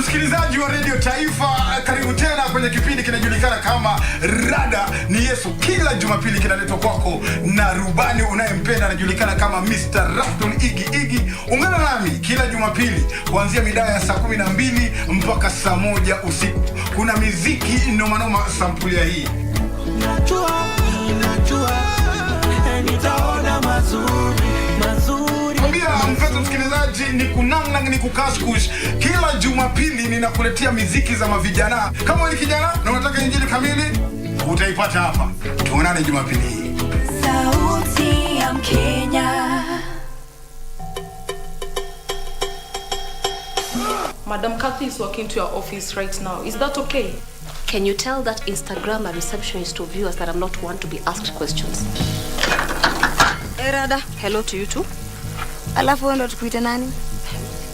Msikilizaji wa Radio Taifa, karibu tena kwenye kipindi kinajulikana kama Rada ni Yesu. Kila Jumapili kinaletwa kwako na rubani unayempenda anajulikana kama Mr. Rafton Iggy. Ungana nami kila Jumapili kuanzia mida ya saa 12 mpaka saa 1 usiku. Kuna muziki noma sampulia hii. Najua nitaona mazuri. Mpenzi msikilizaji, ni kunang ni kukaskush. Kila Jumapili ninakuletea miziki za mavijana. Kama wewe kijana na unataka injili kamili, utaipata hapa. Tuonane Jumapili hii. Sauti ya Mkenya. Madam Kathy is walking to your office right now. Is that okay? Can you tell that Instagram a receptionist to viewers that I'm not one to be asked questions? Rada, Hello to you too. alafu wewe ndo tukuite nani?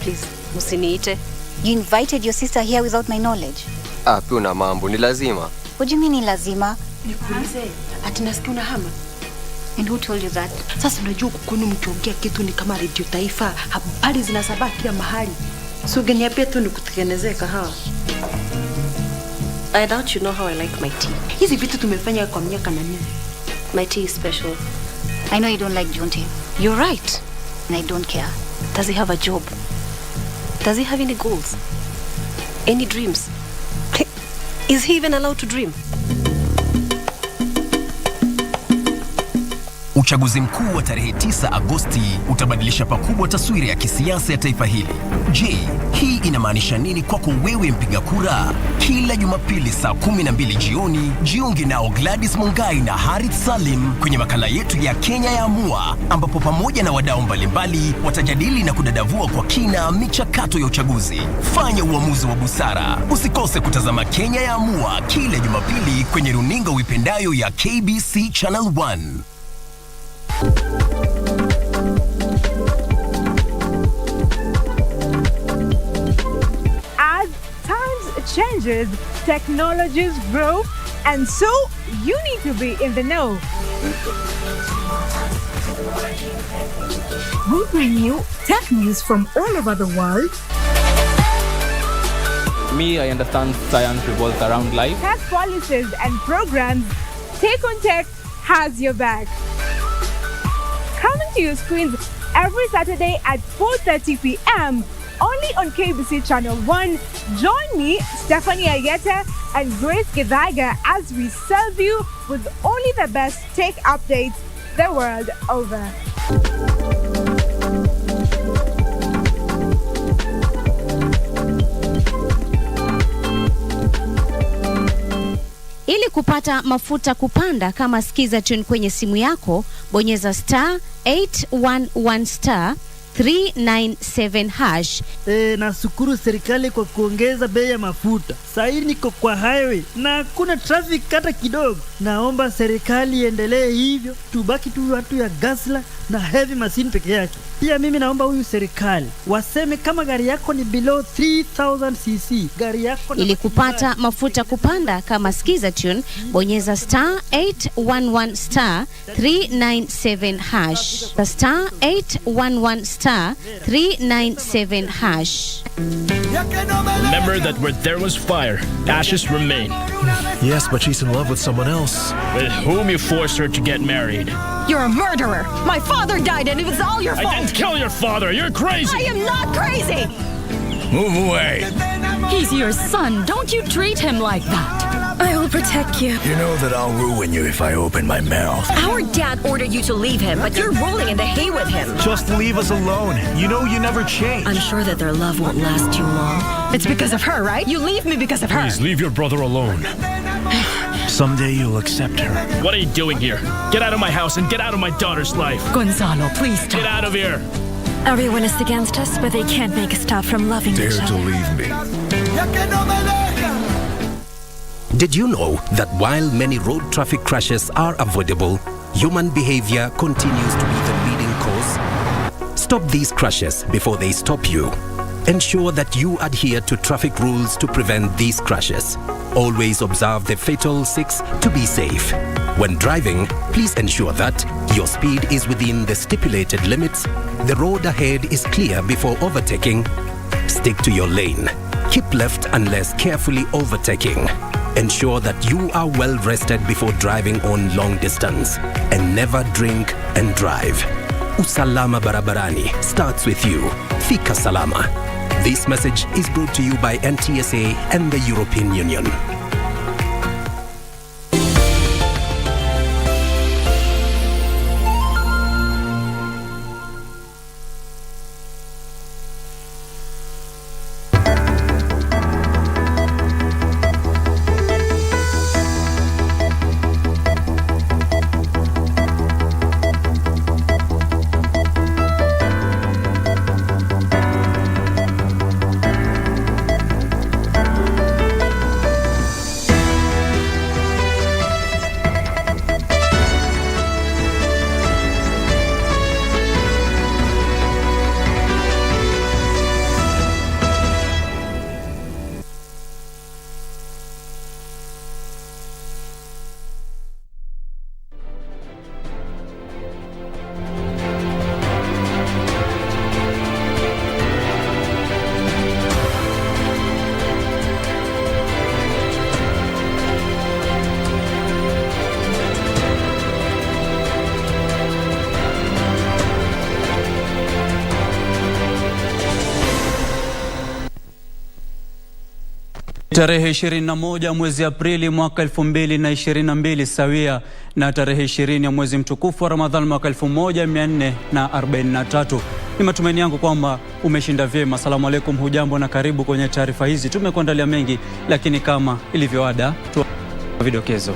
Please, msiniite. You invited your sister here without my knowledge. Puna mambo, ni lazima. What do you mean ni lazima? Nikuulize, ati nasikia unahama? And who told you that? Sasa unajua kukunu mkiongea kitu ni kama Radio Taifa, habari zinasabaa kila mahali. So ungeniambia tu nikutengenezee kahawa. I doubt you know how I like my tea. Hizi vitu tumefanya kwa miaka na nini. My tea is special. I know you don't like Jonte. You're right. And I don't care. Does he have a job? Does he have any goals? Any dreams? Is he even allowed to dream? Uchaguzi mkuu wa tarehe 9 Agosti utabadilisha pakubwa taswira ya kisiasa ya taifa hili. Je, hii inamaanisha nini kwako wewe mpiga kura? Kila Jumapili saa 12 jioni, jiunge nao Gladys Mungai na Harith Salim kwenye makala yetu ya Kenya ya Amua, ambapo pamoja na wadau mbalimbali watajadili na kudadavua kwa kina michakato ya uchaguzi. Fanya uamuzi wa busara. Usikose kutazama Kenya ya Amua kila Jumapili kwenye runinga uipendayo ya KBC Channel 1. As times changes, technologies grow, and so you need to be in the know. We bring you tech news from all over the world. Me, I understand science revolves around life. Tech policies and programs. Take on Tech has your back. Coming to your screens every Saturday at 4:30 p.m. only on KBC Channel 1. Join me, Stephanie Ayeta and Grace Gidaiga as we serve you with only the best tech updates the world over. Ili kupata mafuta kupanda kama skiza tune kwenye simu yako, bonyeza *811 397 hash. Nashukuru serikali kwa kuongeza bei ya mafuta. Sasa niko kwa highway na kuna traffic hata kidogo. Naomba serikali iendelee hivyo, tubaki tu watu ya gasla na heavy machine peke yake. Pia mimi naomba huyu serikali waseme kama gari yako ni below 3000 cc, gari yako ili kupata mafuta kupanda kama skiza tune, bonyeza *811 397 hash. *811 397 hash. Remember that where there was fire, ashes remain. Yes, but she's in love with someone else. With whom you forced her to get married. You're a murderer. My father died and it was all your fault. I didn't kill your father. You're crazy. I am not crazy. Move away. He's your son. Don't you treat him like that. I will protect you. You know that I'll ruin you if I open my mouth. Our dad ordered you to leave him, but you're rolling in the hay with him. Just leave us alone. You know you never change. I'm sure that their love won't last too long. It's because of her, right? You leave me because of her. Please leave your brother alone. Someday you'll accept her. What are you doing here? Get out of my house and get out of my daughter's life. Gonzalo, please stop. Get out of here. Everyone is against us, but they can't make us stop from loving each other. Dare to leave me. Did you know that while many road traffic crashes are avoidable, human behavior continues to be the leading cause? Stop these crashes before they stop you. Ensure that you adhere to traffic rules to prevent these crashes. Always observe the fatal 6 to be safe. When driving, please ensure that your speed is within the stipulated limits, the road ahead is clear before overtaking, stick to your lane, Keep left unless carefully overtaking. Ensure that you are well rested before driving on long distance. And never drink and drive. Usalama barabarani starts with you. Fika salama. This message is brought to you by NTSA and the European Union. Tarehe 21 mwezi Aprili mwaka 2022 sawia na tarehe 20 ya mwezi mtukufu wa Ramadhan mwaka 1443. Ni matumaini yangu kwamba umeshinda vyema. Asalamu alaykum, hujambo na karibu kwenye taarifa hizi. Tumekuandalia mengi, lakini kama ilivyoada tu vidokezo.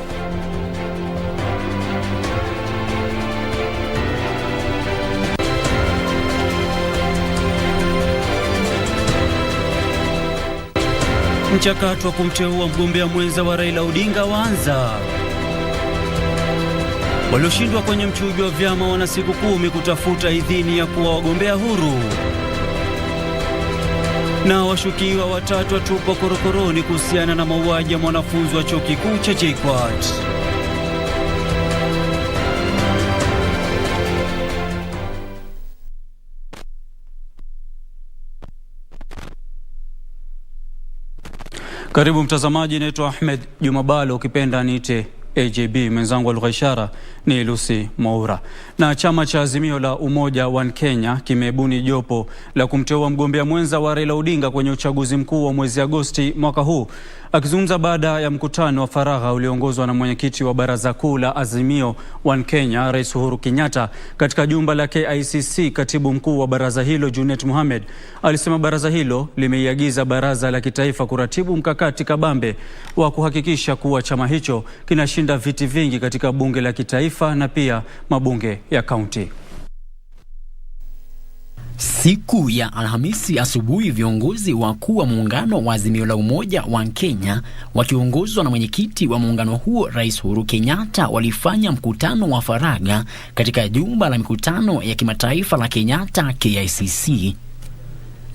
Mchakato wa kumteua mgombea mwenza wa Raila Odinga waanza. Walioshindwa kwenye mchujo wa vyama wana siku 10 kutafuta idhini ya kuwa wagombea huru. Na washukiwa 3 watupwa korokoroni kuhusiana na mauaji ya mwanafunzi wa chuo kikuu cha JKUAT. Karibu mtazamaji, naitwa Ahmed Juma Bhalo, ukipenda niite AJB. Mwenzangu wa lugha ishara ni Lucy Moura. Na chama cha Azimio la Umoja wa Kenya kimebuni jopo la kumteua mgombea mwenza wa Raila Odinga kwenye uchaguzi mkuu wa mwezi Agosti mwaka huu. Akizungumza baada ya mkutano wa faragha ulioongozwa na mwenyekiti wa Baraza Kuu la Azimio wa Kenya, Rais Uhuru Kenyatta, katika jumba la KICC, katibu mkuu wa baraza hilo Junet Mohamed alisema baraza hilo limeiagiza Baraza la Kitaifa kuratibu mkakati kabambe wa kuhakikisha kuwa chama hicho kinashinda viti vingi katika bunge la kitaifa na pia mabunge ya kaunti. Siku ya Alhamisi asubuhi, viongozi wakuu wa muungano wa Azimio la Umoja wa Kenya wakiongozwa na mwenyekiti wa muungano huo Rais Uhuru Kenyatta walifanya mkutano wa faragha katika jumba la mikutano ya kimataifa la Kenyatta KICC.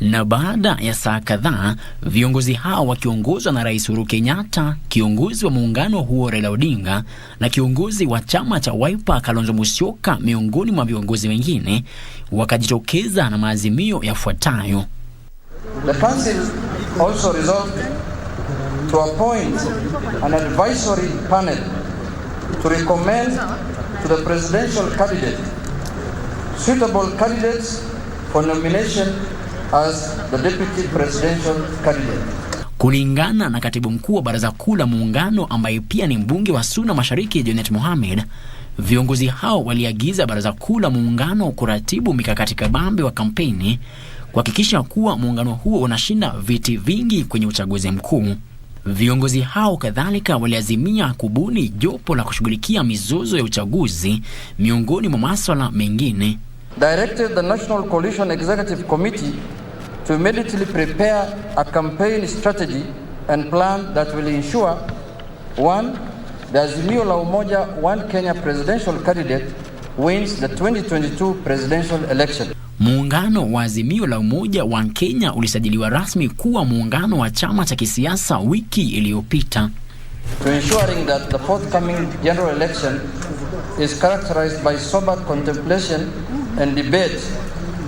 Na baada ya saa kadhaa, viongozi hao wakiongozwa na Rais Uhuru Kenyatta, kiongozi wa muungano huo Raila Odinga na kiongozi wa chama cha Wiper Kalonzo Musyoka miongoni mwa viongozi wengine wakajitokeza na maazimio yafuatayo. The council also resolved to appoint an advisory panel to recommend to the presidential candidate suitable candidates for nomination as the deputy presidential candidate. Kulingana na katibu mkuu wa Baraza Kuu la Muungano ambaye pia ni mbunge wa Suna Mashariki Junet Mohamed, viongozi hao waliagiza Baraza Kuu la Muungano kuratibu mikakati kabambe wa kampeni kuhakikisha kuwa muungano huo unashinda viti vingi kwenye uchaguzi mkuu. Viongozi hao kadhalika waliazimia kubuni jopo la kushughulikia mizozo ya uchaguzi miongoni mwa masuala mengine. Directed the National Coalition Executive Committee to immediately prepare a campaign strategy and plan that will ensure 1. The Azimio la Umoja One Kenya presidential candidate wins the 2022 presidential election. Muungano wa Azimio la Umoja wa Kenya ulisajiliwa rasmi kuwa muungano wa chama cha kisiasa wiki iliyopita. To ensuring that the forthcoming general election is characterized by sober contemplation and debate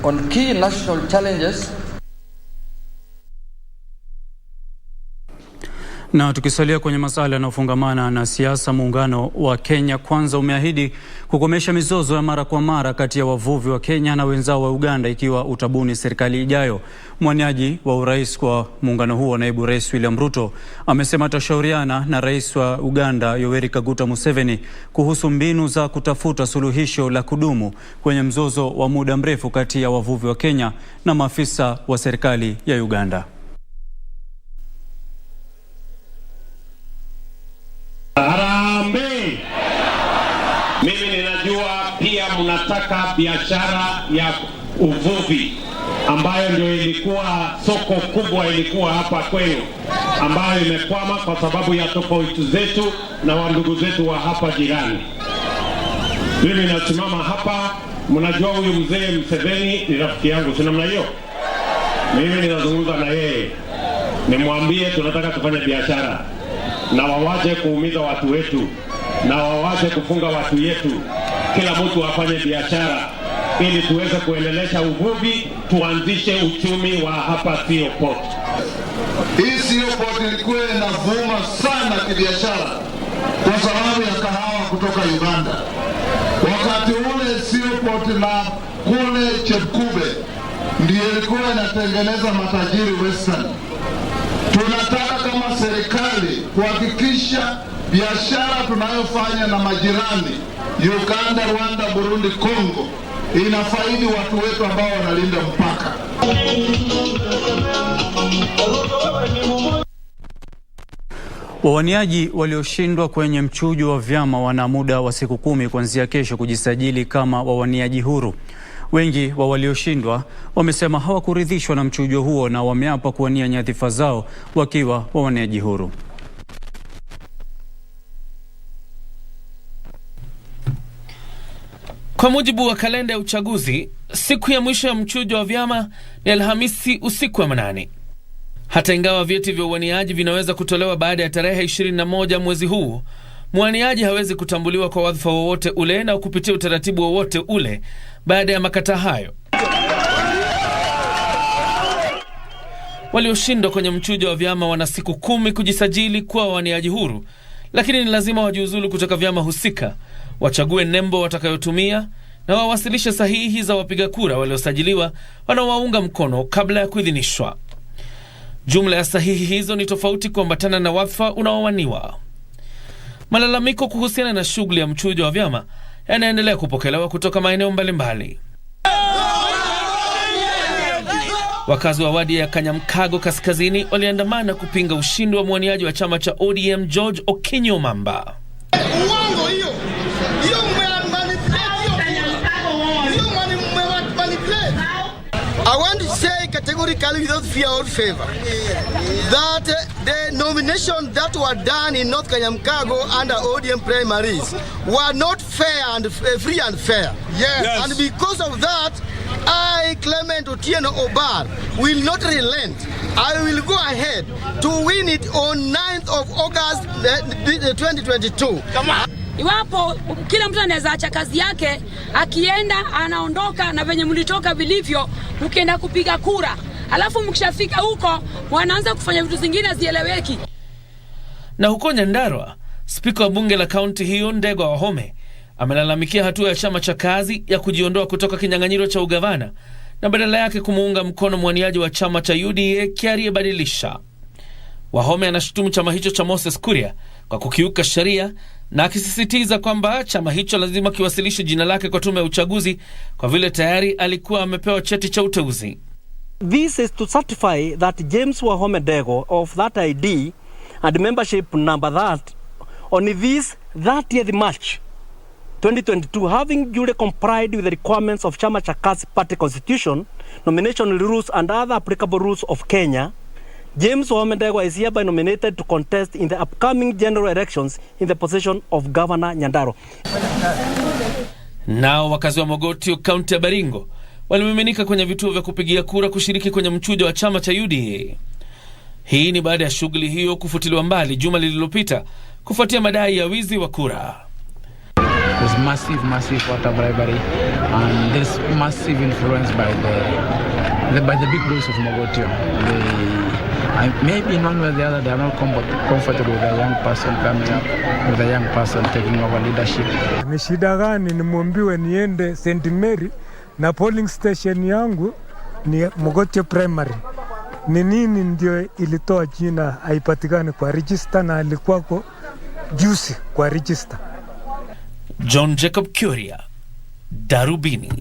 on key national challenges. Na tukisalia kwenye masuala yanayofungamana na siasa, muungano wa Kenya Kwanza umeahidi kukomesha mizozo ya mara kwa mara kati ya wavuvi wa Kenya na wenzao wa Uganda ikiwa utabuni serikali ijayo. Mwaniaji wa urais kwa muungano huo, naibu rais William Ruto, amesema atashauriana na rais wa Uganda Yoweri Kaguta Museveni kuhusu mbinu za kutafuta suluhisho la kudumu kwenye mzozo wa muda mrefu kati ya wavuvi wa Kenya na maafisa wa serikali ya Uganda. Harambee! Mimi ninajua pia mnataka biashara ya uvuvi ambayo ndio ilikuwa soko kubwa ilikuwa hapa kwenu, ambayo imekwama kwa sababu ya tofauti zetu na wandugu zetu wa hapa jirani. Mimi nasimama hapa, mnajua huyu mzee Museveni ni rafiki yangu, si namna hiyo? Mimi ninazungumza na yeye, nimwambie tunataka tufanye biashara na wawache kuumiza watu wetu na wawache kufunga watu yetu. Kila mtu afanye biashara ili tuweze kuendelesha uvuvi, tuanzishe uchumi wa hapa Sio Port. Hii Sio Port ilikuwa inavuma sana kibiashara kwa sababu ya kahawa kutoka Uganda. Wakati ule Sio Port na kule Chepkube ndiyo ilikuwa inatengeneza matajiri Western. Tunataka kama serikali kuhakikisha biashara tunayofanya na majirani Uganda, Rwanda, Burundi, Kongo inafaidi watu wetu ambao wanalinda mpaka. Wawaniaji walioshindwa kwenye mchujo wa vyama wana muda wa siku 10 kuanzia kesho kujisajili kama wawaniaji huru. Wengi wa walioshindwa wamesema hawakuridhishwa na mchujo huo na wameapa kuwania nyadhifa zao wakiwa wawaniaji huru. Kwa mujibu wa kalenda ya uchaguzi, siku ya mwisho ya mchujo wa vyama ni Alhamisi usiku wa manane. Hata ingawa vyeti vya uwaniaji vinaweza kutolewa baada ya tarehe 21 mwezi huu, mwaniaji hawezi kutambuliwa kwa wadhifa wowote ule na kupitia utaratibu wowote ule baada ya makataa hayo. Walioshindwa kwenye mchujo wa vyama wana siku 10 kujisajili kuwa wawaniaji huru, lakini ni lazima wajiuzulu kutoka vyama husika, wachague nembo watakayotumia na wawasilishe sahihi za wapiga kura waliosajiliwa wanaowaunga mkono kabla ya kuidhinishwa. Jumla ya sahihi hizo ni tofauti kuambatana na wadhifa unaowaniwa. Malalamiko kuhusiana na shughuli ya mchujo wa vyama yanaendelea kupokelewa kutoka maeneo mbalimbali. Wakazi wa wadi ya Kanyamkago Kaskazini waliandamana kupinga ushindi wa mwaniaji wa chama cha ODM George Okinyo Mamba. I want to say categorically without fear or favor that the nominations that were done in North Kanyamkago under ODM primaries were not fair and free and fair. Yes. And because of that, I, Clement Otieno Obar, will not relent. I will go ahead to win it on 9th of August 2022. Come on. Iwapo kila mtu anaweza acha kazi yake, akienda anaondoka na venye mlitoka vilivyo, mkienda kupiga kura. Alafu mkishafika huko, wanaanza kufanya vitu zingine zieleweki. Na huko Nyandarua, spika wa bunge la kaunti hiyo Ndegwa Wahome amelalamikia hatua ya chama cha kazi ya kujiondoa kutoka kinyang'anyiro cha ugavana na badala yake kumuunga mkono mwaniaji wa chama cha UDA Kiarie Badilisha. Wahome anashutumu chama hicho cha Moses Kuria kwa kukiuka sheria na akisisitiza kwamba chama hicho lazima kiwasilishe jina lake kwa tume ya uchaguzi kwa vile tayari alikuwa amepewa cheti cha uteuzi. This is to certify that James Wahome Ndegwa of that ID and membership number that on this 30th March 2022 having duly complied with the requirements of Chama cha Kazi Party Constitution, nomination rules and other applicable rules of Kenya, James Wahome Ndegwa is hereby nominated to contest in the upcoming general elections in the position of Governor Nyandarua. Nao wakazi wa Mogotio, kaunti ya Baringo, walimiminika kwenye vituo vya kupigia kura kushiriki kwenye mchujo wa chama cha UDA. Hii ni baada ya shughuli hiyo kufutiliwa mbali juma lililopita kufuatia madai ya wizi wa kura. There's massive voter bribery and there's massive influence by the big boys of Mogotio. Maybe in one way or the other, they are not comfortable with a young person coming up, with a young person taking over leadership. Ni shida gani nimwambiwe niende St. Mary na polling station yangu ni Mogote Primary? Ni nini ndio ilitoa jina haipatikani kwa register na alikuwako juzi kwa register? John Jacob Kuria, Darubini.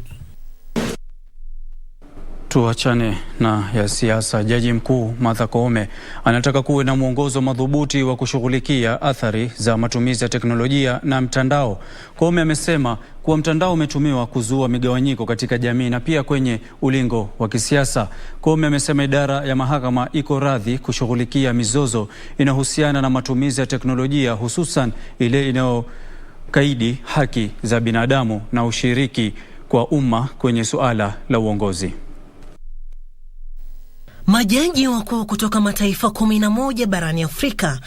Tuachane na ya siasa. Jaji mkuu Martha Koome anataka kuwe na mwongozo madhubuti wa kushughulikia athari za matumizi ya teknolojia na mtandao. Koome amesema kuwa mtandao umetumiwa kuzua migawanyiko katika jamii na pia kwenye ulingo wa kisiasa. Koome amesema idara ya mahakama iko radhi kushughulikia mizozo inayohusiana na matumizi ya teknolojia, hususan ile inayokaidi haki za binadamu na ushiriki kwa umma kwenye suala la uongozi. Majaji wakuu kutoka mataifa 11 barani Afrika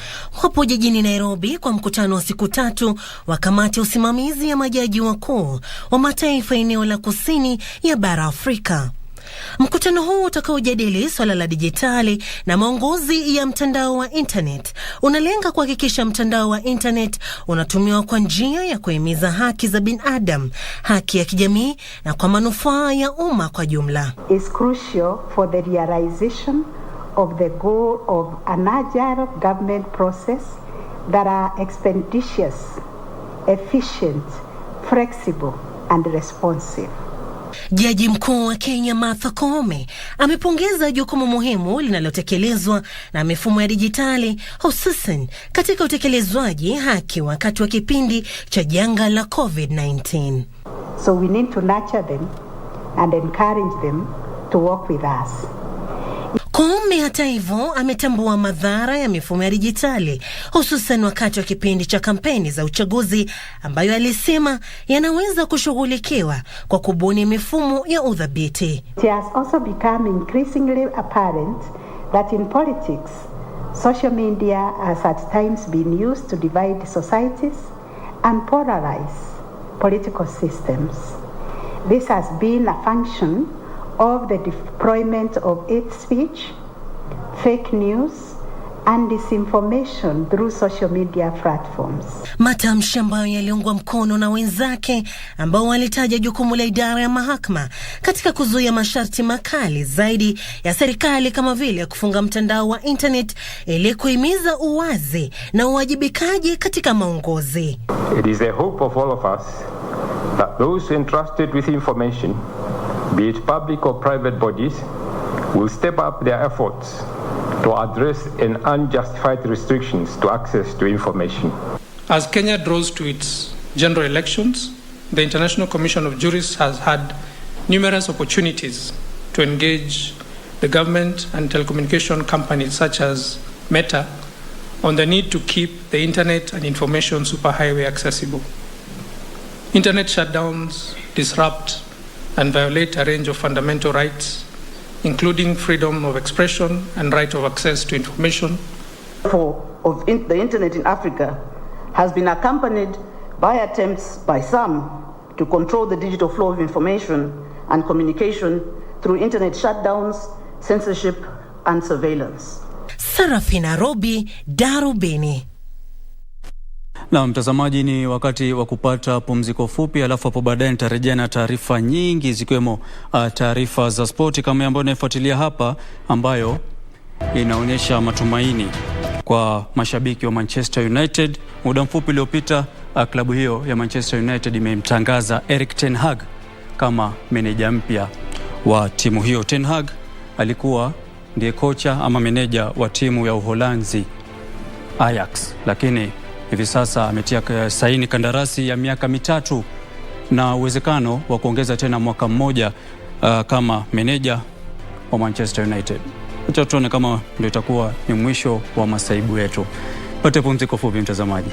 wapo jijini Nairobi kwa mkutano wa siku 3 wa kamati ya usimamizi ya majaji wakuu wa mataifa eneo la kusini ya bara Afrika. Mkutano huu utakaojadili swala la dijitali na maongozi ya mtandao wa internet unalenga kuhakikisha mtandao wa internet unatumiwa kwa njia ya kuhimiza haki za binadamu, haki ya kijamii na kwa manufaa ya umma kwa jumla. Is crucial for the realization of the goal of an agile government process that are expeditious, efficient, flexible and responsive. Jaji mkuu wa Kenya Martha Koome amepongeza jukumu muhimu linalotekelezwa na mifumo ya dijitali, hususan katika utekelezwaji haki wakati wa kipindi cha janga la COVID-19. So we need to nurture them and encourage them to work with us. Koome hata hivyo ametambua madhara ya mifumo ya dijitali, hususan wakati wa kipindi cha kampeni za uchaguzi, ambayo alisema yanaweza kushughulikiwa kwa kubuni mifumo ya udhabiti. It has also become increasingly apparent that in politics, social media has at times been used to divide societies and polarize political systems. This has been a function of the deployment of hate speech, fake news and disinformation through social media platforms. Matamshi ambayo yaliungwa mkono na wenzake ambao walitaja jukumu la idara ya mahakama katika kuzuia masharti makali zaidi ya serikali kama vile kufunga mtandao wa internet ili kuhimiza uwazi na uwajibikaji katika maongozi. It is the hope of all of us that those entrusted with information, be it public or private bodies, will step up their efforts to address an unjustified restrictions to access to information. As Kenya draws to its general elections, the International Commission of Jurists has had numerous opportunities to engage the government and telecommunication companies such as Meta on the need to keep the internet and information superhighway accessible. Internet shutdowns disrupt and violate a range of fundamental rights, including freedom of expression and right of access to information. The internet in Africa has been accompanied by attempts by some to control the digital flow of information and communication through internet shutdowns, censorship and surveillance. Sarafina Robi, Darubini. Na mtazamaji, ni wakati wa kupata pumziko fupi, alafu hapo baadaye nitarejea na taarifa nyingi zikiwemo taarifa za spoti kama ambayo naifuatilia hapa, ambayo inaonyesha matumaini kwa mashabiki wa Manchester United. Muda mfupi uliopita klabu hiyo ya Manchester United imemtangaza Erik ten Hag kama meneja mpya wa timu hiyo. Ten Hag alikuwa ndiye kocha ama meneja wa timu ya Uholanzi Ajax, lakini hivi sasa ametia saini kandarasi ya miaka 3 na uwezekano wa kuongeza tena mwaka mmoja kama meneja wa Manchester United. Acha tuone kama ndio itakuwa ni mwisho wa masaibu yetu. Pate pumziko fupi mtazamaji.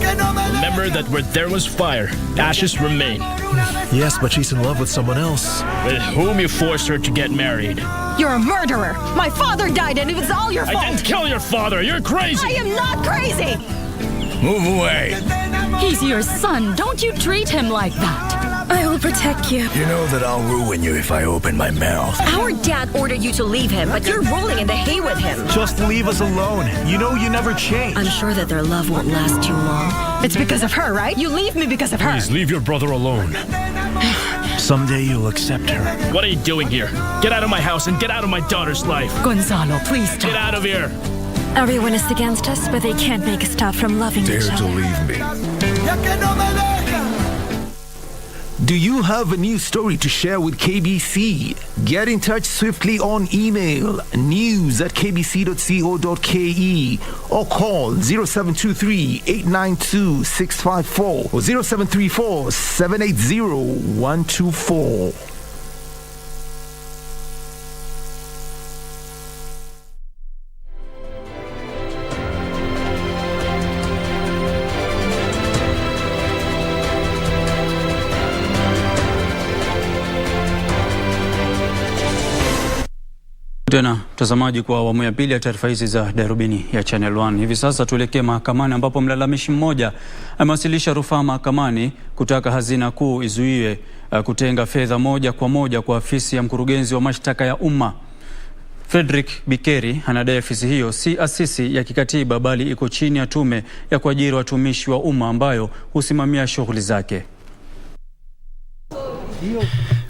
Remember that where there was fire, ashes remain. Yes, but she's in love with someone else. With whom you forced her to get married. You're a murderer. My father died and it was all your fault. I didn't kill your father. You're crazy. I am not crazy. Move away. He's your son. Don't you treat him like that. I will protect you. You know that I'll ruin you if I open my mouth. Our dad ordered you to leave him, but you're rolling in the hay with him. Just leave us alone. You know you never change. I'm sure that their love won't last too long. It's because of her, right? You leave me because of her. Please leave your brother alone. Someday you'll accept her. What are you doing here? Get out of my house and get out of my daughter's life. Gonzalo, please stop. Get out of here. Everyone is against us, but they can't make us stop from loving each other. Dare to leave me. Do you have a news story to share with KBC? Get in touch swiftly on email news@kbc.co.ke or call 0723-892-654 or 0734-780-124. Tena mtazamaji, kwa awamu ya pili ya taarifa hizi za Darubini ya Channel 1. Hivi sasa tuelekee mahakamani ambapo mlalamishi mmoja amewasilisha rufaa mahakamani kutaka hazina kuu izuiwe kutenga fedha moja kwa moja kwa afisi ya mkurugenzi wa mashtaka ya umma. Frederick Bikeri anadai afisi hiyo si asisi ya kikatiba bali iko chini ya tume ya kuajiri watumishi wa umma ambayo husimamia shughuli zake.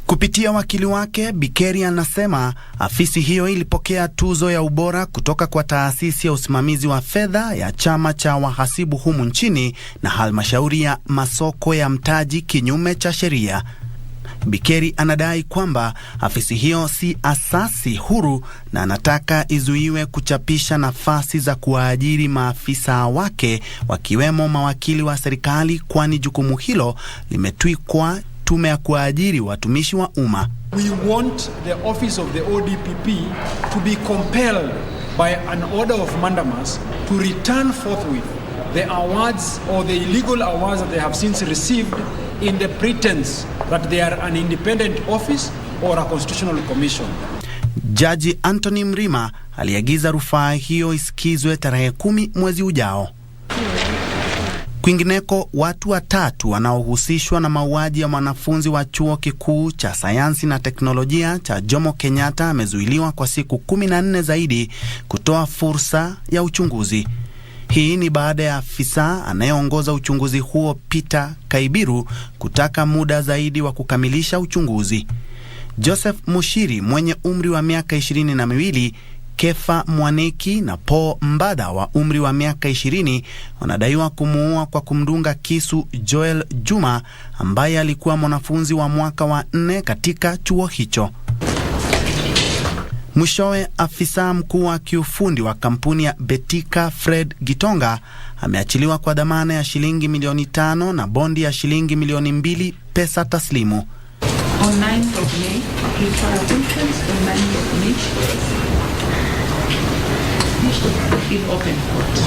Kupitia wakili wake, Bikeri anasema afisi hiyo ilipokea tuzo ya ubora kutoka kwa taasisi ya usimamizi wa fedha ya chama cha wahasibu humu nchini na halmashauri ya masoko ya mtaji kinyume cha sheria. Bikeri anadai kwamba afisi hiyo si asasi huru na anataka izuiwe kuchapisha nafasi za kuwaajiri maafisa wake wakiwemo mawakili wa serikali, kwani jukumu hilo limetwikwa tume ya kuajiri watumishi wa umma. We want the office of the ODPP to be compelled by an order of mandamus to return forthwith the awards or the illegal awards that they have since received in the pretense that they are an independent office or a constitutional commission. Jaji Anthony Mrima aliagiza rufaa hiyo isikizwe tarehe 10 mwezi ujao. Kwingineko, watu watatu wanaohusishwa na mauaji ya mwanafunzi wa chuo kikuu cha sayansi na teknolojia cha Jomo Kenyatta amezuiliwa kwa siku 14 zaidi kutoa fursa ya uchunguzi. Hii ni baada ya afisa anayeongoza uchunguzi huo Peter Kaibiru kutaka muda zaidi wa kukamilisha uchunguzi. Joseph Mushiri mwenye umri wa miaka 22, Kefa Mwaneki na Paul Mbada wa umri wa miaka 20 wanadaiwa kumuua kwa kumdunga kisu Joel Juma ambaye alikuwa mwanafunzi wa mwaka wa 4 katika chuo hicho. Mwishowe, afisa mkuu wa kiufundi wa kampuni ya Betika Fred Gitonga ameachiliwa kwa dhamana ya shilingi milioni 5 na bondi ya shilingi milioni 2 pesa taslimu. On 9th of May, he filed entrance on 9th of May. In open court.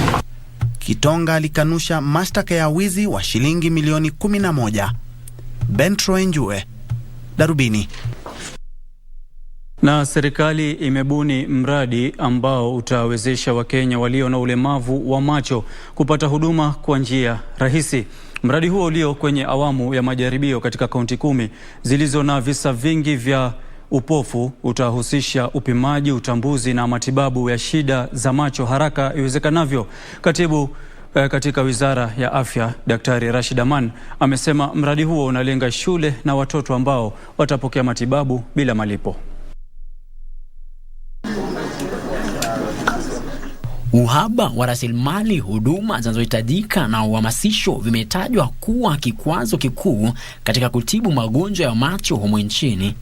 Kitonga alikanusha mashtaka ya wizi wa shilingi milioni 11. Bentro Enjue, Darubini. Na serikali imebuni mradi ambao utawezesha Wakenya walio na ulemavu wa macho kupata huduma kwa njia rahisi. Mradi huo ulio kwenye awamu ya majaribio katika kaunti 10 zilizo na visa vingi vya upofu utahusisha upimaji, utambuzi na matibabu ya shida za macho haraka iwezekanavyo. Katibu katika Wizara ya Afya, Daktari Rashid Aman, amesema mradi huo unalenga shule na watoto ambao watapokea matibabu bila malipo. Uhaba wa rasilimali, huduma zinazohitajika na uhamasisho vimetajwa kuwa kikwazo kikuu katika kutibu magonjwa ya macho humu nchini.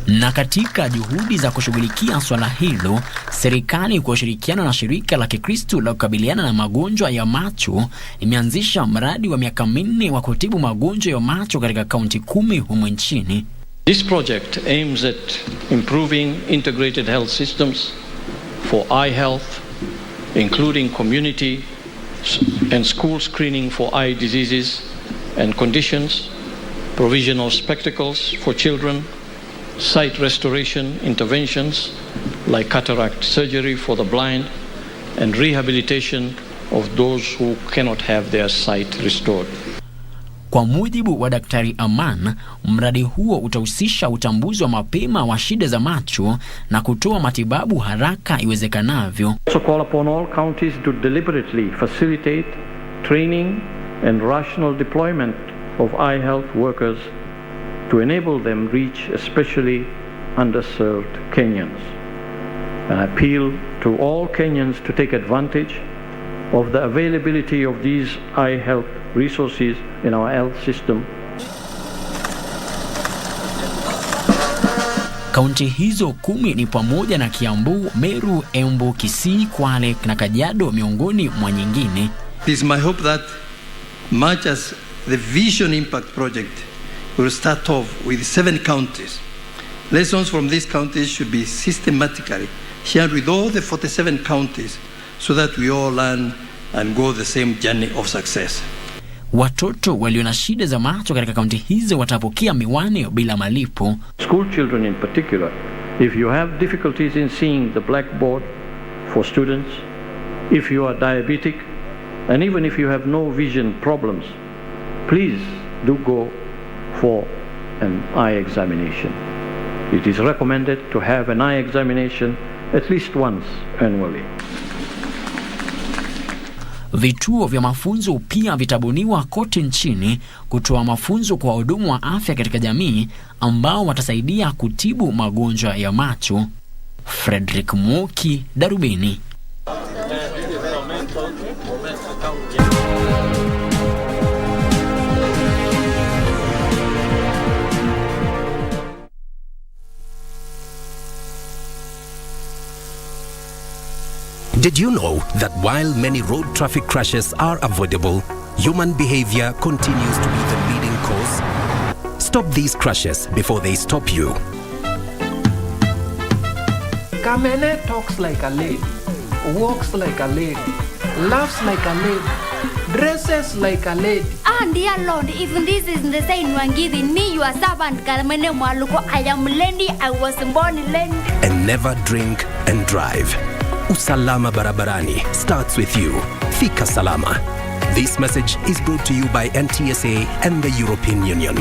Na katika juhudi za kushughulikia swala hilo, serikali kwa ushirikiano na shirika la Kikristo la kukabiliana na magonjwa ya macho imeanzisha mradi wa miaka 4 wa kutibu magonjwa ya macho katika kaunti 10 humu nchini. This project aims at improving integrated health systems for eye health, including community and school screening for eye diseases and conditions, provision of spectacles for children, sight restoration interventions like cataract surgery for the blind, and rehabilitation of those who cannot have their sight restored. Kwa mujibu wa Daktari Aman, mradi huo utahusisha utambuzi wa mapema wa shida za macho na kutoa matibabu haraka iwezekanavyo. Also call upon all counties to deliberately facilitate training and rational deployment of eye health workers to enable them reach especially underserved Kenyans. And appeal to all Kenyans to take advantage of the availability of these eye health resources in our health system. Kaunti hizo 10 ni pamoja na Kiambu, Meru, Embu, Kisii, Kwale na Kajiado miongoni mwa nyingine. It is my hope that much as the Vision Impact Project will start off with 7 counties, lessons from these counties should be systematically shared with all the 47 counties so that we all learn and go the same journey of success. Watoto walio na shida za macho katika kaunti hizo watapokea miwani bila malipo. School children in particular, if you have difficulties in seeing the blackboard for students, if you are diabetic, and even if you have no vision problems, please do go for an eye examination. It is recommended to have an eye examination at least once annually. Vituo vya mafunzo pia vitabuniwa kote nchini kutoa mafunzo kwa wahudumu wa afya katika jamii ambao watasaidia kutibu magonjwa ya macho. Frederick Moki, Darubini. Did you know that while many road traffic crashes are avoidable, human behavior continues to be the leading cause? Stop these crashes before they stop you. Kamene talks like a lady, walks like a lady, laughs like a lady, dresses like a lady. And dear Lord, if this is the sign you are giving me, your servant Kamene Mwaluko, I am lady, I was born lady. And never drink and drive. Usalama barabarani starts with you. Fika Salama. This message is brought to you by NTSA and the European Union.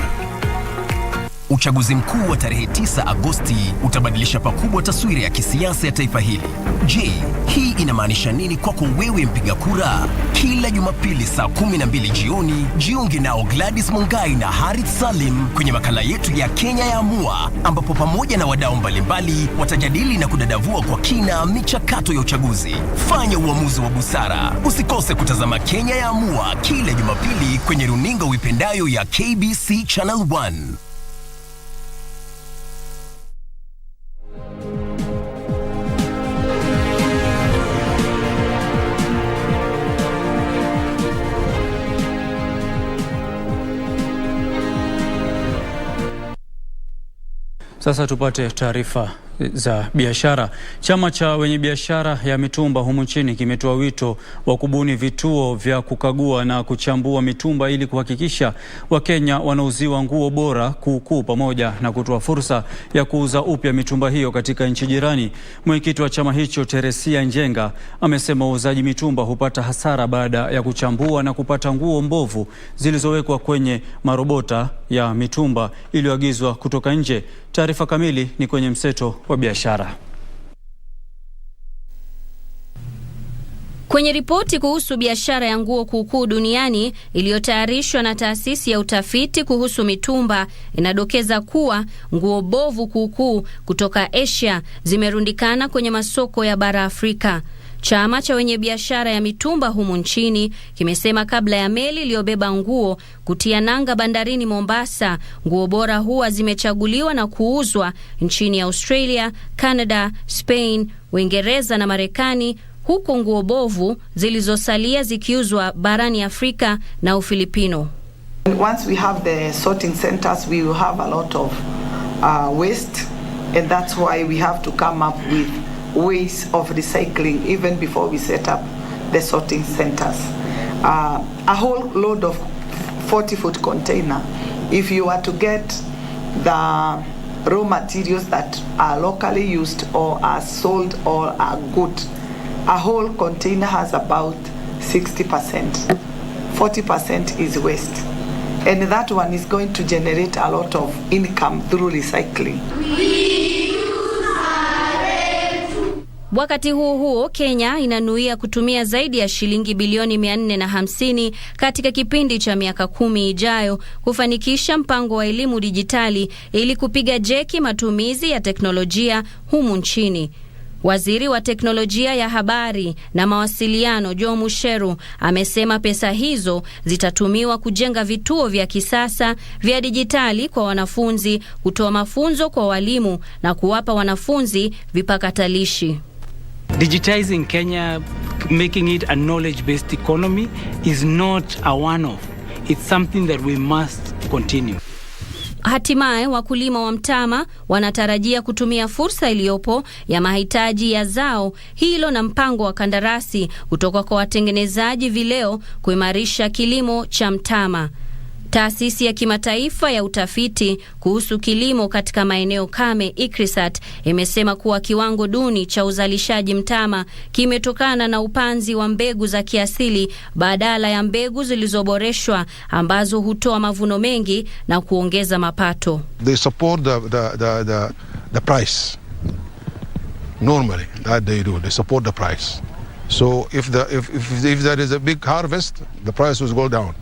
Uchaguzi mkuu wa tarehe 9 Agosti utabadilisha pakubwa taswira ya kisiasa ya taifa hili. Je, hii inamaanisha nini kwako wewe mpiga kura? Kila Jumapili saa 12 jioni, jiunge nao Gladys Mungai na Harith Salim kwenye makala yetu ya Kenya ya Amua, ambapo pamoja na wadau mbalimbali watajadili na kudadavua kwa kina michakato ya uchaguzi. Fanya uamuzi wa busara. Usikose kutazama Kenya ya Amua kila Jumapili kwenye runinga uipendayo ya KBC Channel 1. Sasa tupate taarifa za biashara. Chama cha wenye biashara ya mitumba humu nchini kimetoa wito wa kubuni vituo vya kukagua na kuchambua mitumba ili kuhakikisha Wakenya wanauziwa nguo bora kuukuu pamoja na kutoa fursa ya kuuza upya mitumba hiyo katika nchi jirani. Mwenyekiti wa chama hicho Teresia Njenga amesema wauzaji mitumba hupata hasara baada ya kuchambua na kupata nguo mbovu zilizowekwa kwenye marobota ya mitumba iliyoagizwa kutoka nje. Taarifa kamili ni kwenye mseto wa biashara. Kwenye ripoti kuhusu biashara ya nguo kuukuu duniani iliyotayarishwa na taasisi ya utafiti kuhusu mitumba, inadokeza kuwa nguo bovu kuukuu kutoka Asia zimerundikana kwenye masoko ya bara Afrika. Chama cha wenye biashara ya mitumba humu nchini kimesema kabla ya meli iliyobeba nguo kutia nanga bandarini Mombasa, nguo bora huwa zimechaguliwa na kuuzwa nchini Australia, Canada, Spain, Uingereza na Marekani, huku nguo bovu zilizosalia zikiuzwa barani Afrika na Ufilipino. Once we have the sorting centers, we will have a lot of waste, and that's why we have to come up with ways of recycling even before we set up the sorting centers. A whole load of 40-foot container, if you were to get the raw materials that are locally used or are sold or are good, a whole container has about 60%. 40% is waste. And that one is going to generate a lot of income through recycling. Wakati huo Kenya inanuia kutumia zaidi ya shilingi bilioni 450 katika kipindi cha miaka 10 ijayo kufanikisha mpango wa elimu dijitali ili kupiga jeki matumizi ya teknolojia humu nchini. Waziri wa teknolojia ya habari na mawasiliano Joe Musheru amesema pesa hizo zitatumiwa kujenga vituo vya kisasa vya dijitali kwa wanafunzi, kutoa mafunzo kwa walimu na kuwapa wanafunzi vipakatalishi. Digitizing Kenya, making it a knowledge-based economy is not a one-off. It's something that we must continue. Hatimaye wakulima wa mtama wanatarajia kutumia fursa iliyopo ya mahitaji ya zao hilo na mpango wa kandarasi kutoka kwa watengenezaji vileo kuimarisha kilimo cha mtama. Taasisi ya kimataifa ya utafiti kuhusu kilimo katika maeneo kame ICRISAT imesema kuwa kiwango duni cha uzalishaji mtama kimetokana na upanzi wa mbegu za kiasili badala ya mbegu zilizoboreshwa ambazo hutoa mavuno mengi na kuongeza mapato. They support the price. Normally that they do. They support the price. So if there is a big harvest, the price will go down.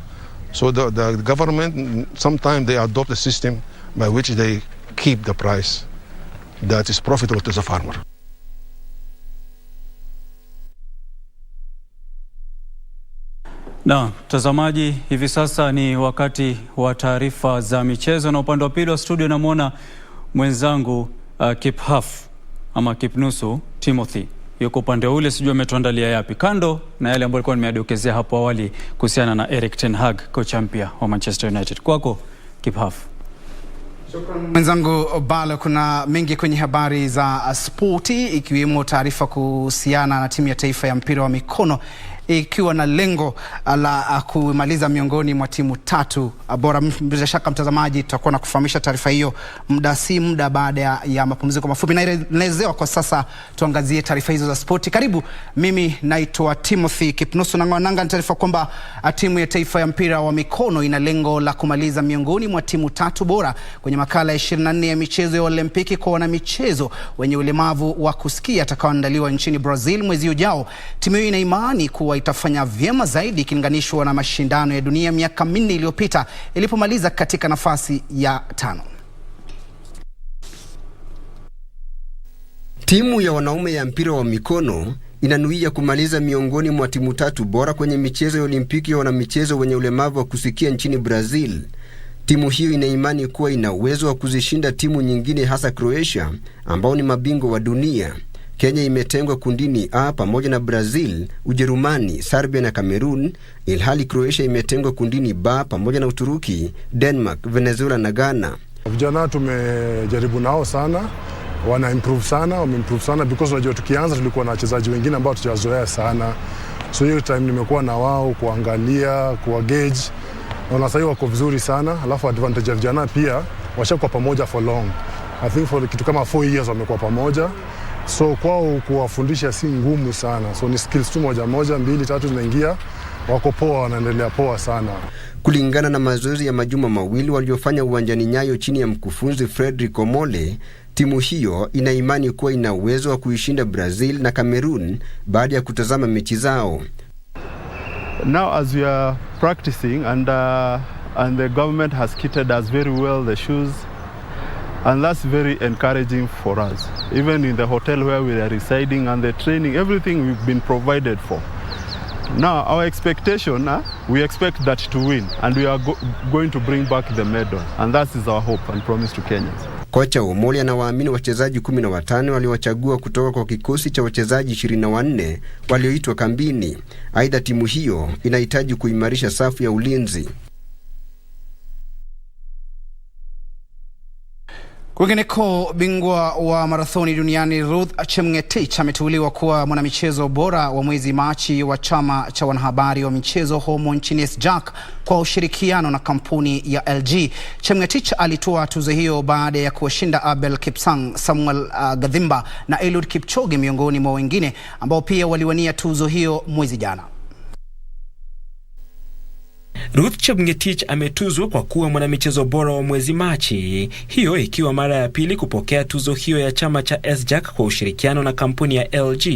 So the government, sometimes they adopt a system by which they keep the price that is profitable to the farmer. Na mtazamaji, hivi sasa ni wakati wa taarifa za michezo, na upande wa pili wa studio namuona mwenzangu Kiphaf ama Kipnusu Timothy. Yuko upande ule, sijui ametuandalia yapi kando na yale ambayo nilikuwa nimeadokezea hapo awali kuhusiana na Erik ten Hag, kocha mpya wa Manchester United. Kwako Kiphaf. Shukrani mwenzangu Bhalo. Kuna mengi kwenye habari za sporti, ikiwemo taarifa kuhusiana na timu ya taifa ya mpira wa mikono ikiwa na lengo la kumaliza miongoni mwa timu 3 bora. Bila shaka mtazamaji, tutakuwa na kufahamisha taarifa hiyo muda baada ya mapumziko mafupi. Naelezewa kwa sasa tuangazie taarifa hizo za spoti. Karibu, mimi naitwa Timothy Kipnusu na ngwananga. Taarifa kwamba timu ya taifa ya mpira wa mikono ina lengo la kumaliza miongoni mwa timu 3 bora kwenye makala ya 24 ya michezo ya Olimpiki kwa wanamichezo wenye ulemavu wa kusikia atakaoandaliwa nchini Brazil mwezi ujao. Timu hiyo ina imani kuwa itafanya vyema zaidi ikilinganishwa na mashindano ya dunia miaka 4 iliyopita ilipomaliza katika nafasi ya 5. Timu ya wanaume ya mpira wa mikono inanuia kumaliza miongoni mwa timu 3 bora kwenye michezo ya Olimpiki ya wanamichezo wenye ulemavu wa kusikia nchini Brazil. Timu hiyo ina imani kuwa ina uwezo wa kuzishinda timu nyingine, hasa Croatia ambao ni mabingwa wa dunia. Kenya imetengwa kundini A pamoja na Brazil, Ujerumani, Serbia na Cameroon, ilhali Croatia imetengwa kundini B pamoja na Uturuki, Denmark, Venezuela na Ghana. Vijana tumejaribu nao sana, wana improve sana because unajua tukianza tulikuwa na wachezaji wengine ambao tujazoea sana. So hiyo time nimekuwa na wao kuangalia, kuwa gauge, na sasa wako vizuri sana. Alafu advantage ya vijana pia washakuwa pamoja for long. I think for kitu kama 4 years wamekuwa pamoja. So kwao kuwafundisha si ngumu sana. So ni skills tu moja, 2, 3 zinaingia, wako poa, wanaendelea poa sana. Kulingana na mazoezi ya majuma mawili waliofanya uwanjani Nyayo chini ya mkufunzi Frederick Omole, timu hiyo ina imani kuwa ina uwezo wa kuishinda Brazil na Cameroon baada ya kutazama mechi zao. Now as we are practicing and the government has kitted us very well the shoes, and that's very encouraging for us. Even in the hotel where we are residing and the training, everything we've been provided for. Now our expectation, we expect that to win, and we are going to bring back the medal, and that is our hope and promise to Kenyans. Kocha Omoli anawaamini wachezaji 15 waliowachagua kutoka kwa kikosi cha wachezaji 24 walioitwa kambini. Aidha, timu hiyo inahitaji kuimarisha safu ya ulinzi. Kwingineko, bingwa wa marathoni duniani Ruth Chemngetich ameteuliwa kuwa mwanamichezo bora wa mwezi Machi wa chama cha wanahabari wa michezo humo nchini SJAK kwa ushirikiano na kampuni ya LG. Chemngetich alitoa tuzo hiyo baada ya kuwashinda Abel Kipsang, Samuel Gadhimba na Eliud Kipchoge miongoni mwa wengine ambao pia waliwania tuzo hiyo mwezi jana. Ruth Chemngetich ametuzwa kwa kuwa mwanamichezo bora wa mwezi Machi, hiyo ikiwa mara ya pili kupokea tuzo hiyo ya chama cha SJAK kwa ushirikiano na kampuni ya LG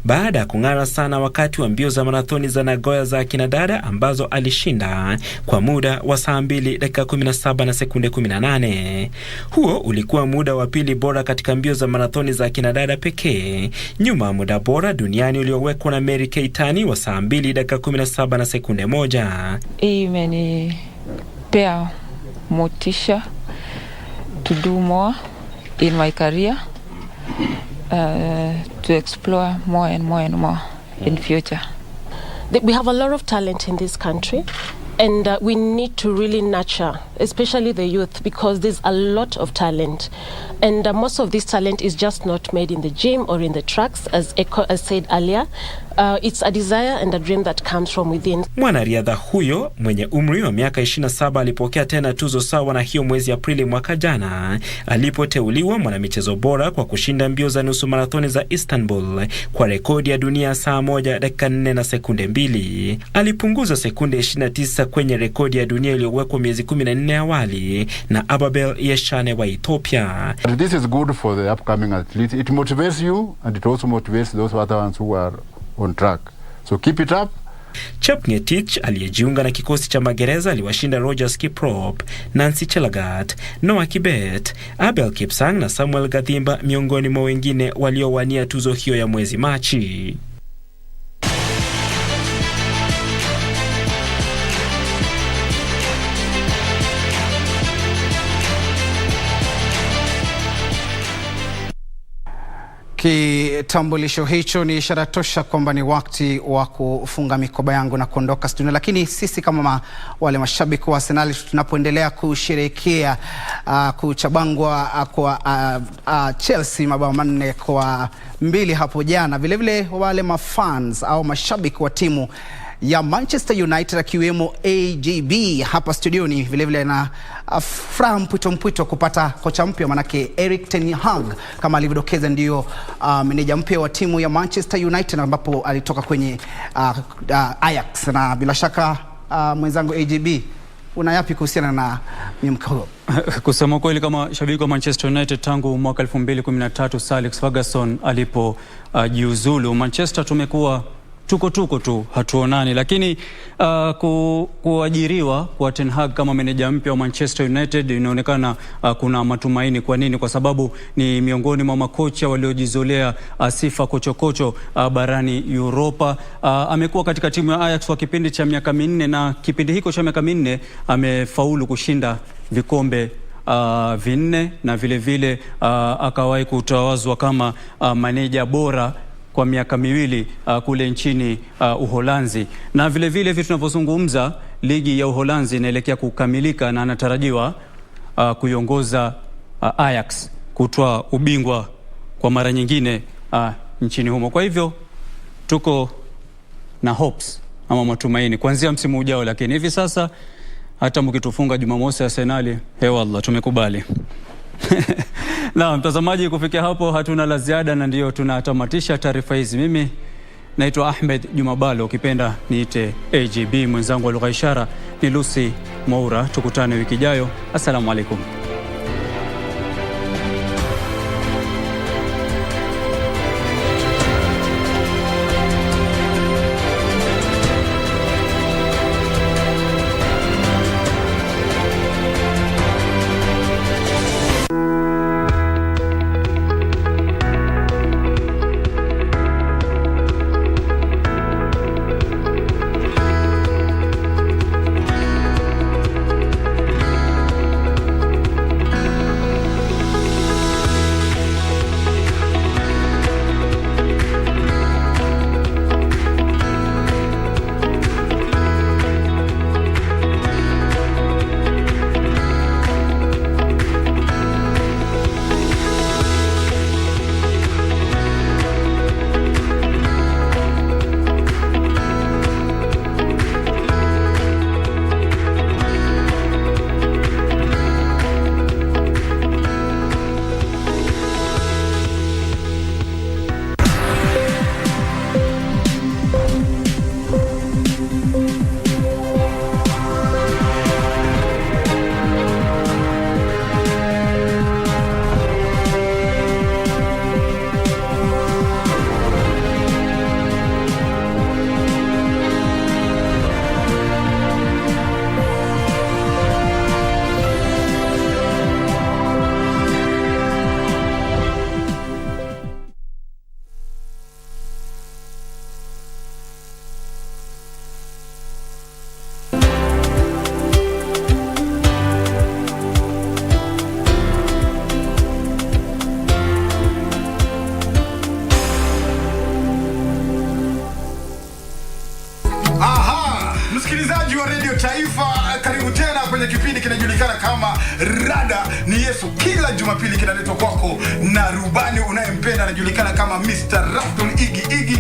baada ya kung'ara sana wakati wa mbio za marathoni za Nagoya za kinadada ambazo alishinda kwa muda wa saa 2 dakika 17 na sekunde 18. Huo ulikuwa muda wa pili bora katika mbio za marathoni za kinadada pekee, nyuma muda bora duniani uliowekwa na Mary Keitany wa saa 2 dakika 17 na sekunde 1. Imenipea motisha to do more in my career, to explore more and more and more in future. We have a lot of talent in this country, and we need to really nurture, especially the youth, because there's a lot of talent, and most of this talent is just not made in the gym or in the tracks, as said earlier. It's a desire and a dream that comes from within. Mwanariadha huyo mwenye umri wa miaka 27 alipokea tena tuzo sawa na hiyo mwezi Aprili mwaka jana alipoteuliwa mwanamichezo bora kwa kushinda mbio za nusu marathoni za Istanbul kwa rekodi ya dunia saa 1 dakika 4 na sekunde 2. Alipunguza sekunde 29 kwenye rekodi ya dunia iliyowekwa miezi 14 awali na Ababel Yeshane wa Ethiopia. This is good for the upcoming athletes. It motivates you and it also motivates those other ones who are on track. So keep it up. Chepngetich aliyejiunga na kikosi cha magereza aliwashinda Rogers Kiprop, Nancy Chelagat, Noah Kibet, Abel Kipsang na Samuel Gadhimba miongoni mwa wengine waliowania tuzo hiyo ya mwezi Machi. Kitambulisho hicho ni ishara tosha kwamba ni wakati wa kufunga mikoba yangu na kuondoka studio, lakini sisi kama wale mashabiki wa Arsenal tunapoendelea kusherehekea kuchabangwa kwa Chelsea mabao 4-2 hapo jana, vile vile wale mafans au mashabiki wa timu ya Manchester United akiwemo AJB hapa studioni vile vile na furaha mpwito kupata kocha mpya, manake Erik ten Hag kama alivyodokeza ndio meneja mpya wa timu ya Manchester United ambapo alitoka kwenye Ajax, na bila shaka mwenzangu AJB una yapi kuhusiana na mimko huo? Kusema kweli kama shabiki wa Manchester United tangu mwaka 2013 Sir Alex Ferguson alipojiuzulu, Manchester tumekuwa tuko tu hatuonani, lakini kuajiriwa kwa Ten Hag kama meneja mpya wa Manchester United inaonekana kuna matumaini. Kwa nini? Kwa sababu ni miongoni mwa makocha waliojizolea sifa kochokocho barani Europa. Amekuwa katika timu ya Ajax kwa kipindi cha miaka 4 na kipindi hiko cha miaka 4 amefaulu kushinda vikombe 4 na vile vile akawahi kutawazwa kama maneja bora kwa miaka 2 kule nchini Uholanzi. Na vile vile vitu tunavyozungumza, ligi ya Uholanzi inaelekea kukamilika na anatarajiwa kuiongoza Ajax kutwaa ubingwa kwa mara nyingine nchini humo. Kwa hivyo tuko na hopes ama matumaini kuanzia msimu ujao, lakini hivi sasa hata mkitufunga Jumamosi Arsenal, wallah tumekubali. Na mtazamaji, kufikia hapo hatuna la ziada na ndio tunatamatisha taarifa hizi. Mimi naitwa Ahmed Juma Bhalo, ukipenda niite AJB, mwenzangu wa lugha ishara ni Lucy Moura. Tukutane wiki ijayo. Assalamu alaikum. Msikilizaji wa Radio Taifa, karibu tena kwenye kipindi kinajulikana kama Rada ni Yesu. Kila Jumapili kinaletwa kwako na rubani unayempenda anajulikana kama Mr. Rafton Igi.